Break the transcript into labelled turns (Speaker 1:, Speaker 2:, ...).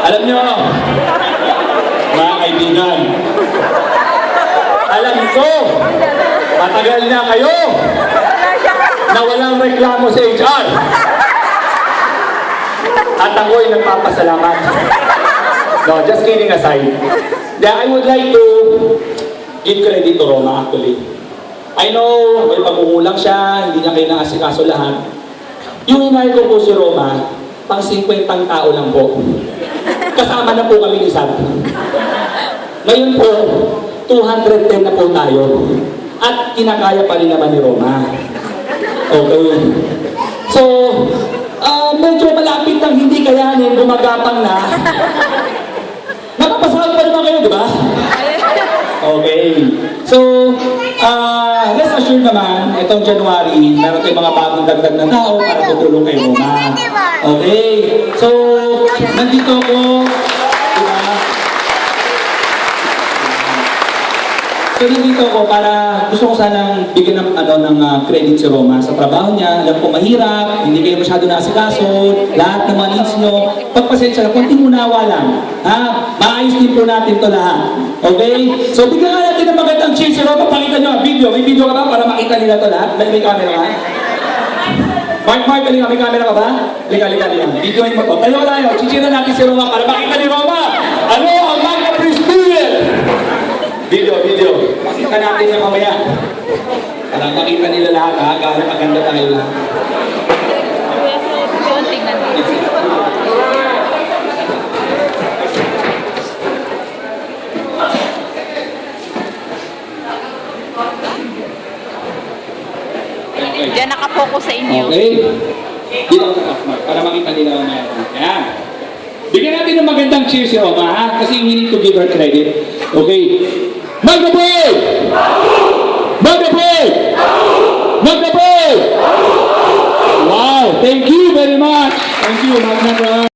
Speaker 1: Alam nyo, mga kaibigan, alam ko, matagal na kayo na walang reklamo sa HR. At ako'y nagpapasalamat. No, just kidding aside. I would like to give credit to Roma actually. I know, may pagkukulang siya, hindi niya kayo naasikaso lahat. Yung inay ko po si Roma, pang 50 tao lang po. Kasama na po kami ni Sam. Ngayon po, 210 na po tayo. At kinakaya pa rin naman ni Roma. Okay. So, medyo malapit ng hindi kayanin, gumagapang na. Napapasahag pa naman kayo, di ba? Okay. So, rest assured naman, itong January, meron tayong mga bagong dagdag na tao para tutulong kay Roma. Okay. So, nandito ako, diba? So, nandito ako para gusto ko sanang bigyan ng credit si Roma sa trabaho niya. Alam ko mahirap, hindi kayo masyado naasikaso, lahat ng mga needs nyo. Pagpasensya lang, konting unawa lang. Ha? Maayos din po natin to lahat. Okay? So, bigyan nga natin ng magandang cheers si Roma. Pakita nyo ang video. May video ka ba para makita nila to lahat? May camera ka? Mark, halika, may camera ka ba? Halika. Videoin mo to. Tayo tayo. Chichiran natin si Roma para makita ni Roma. Ano ang mga Presbyterian? Video. Makita natin yan mamaya. Para makita nila lahat ha. Gano'ng maganda tayo lahat.
Speaker 2: Diyan nakapokus sa inyo.
Speaker 1: Okay. Dito ako sa Asmar. Para makita nila mamaya. Yan. Bigyan natin ng magandang cheers si Oma ha. Kasi we need to give her credit. Okay. Magdabay! Wow! Thank you very much! Thank you, Magna.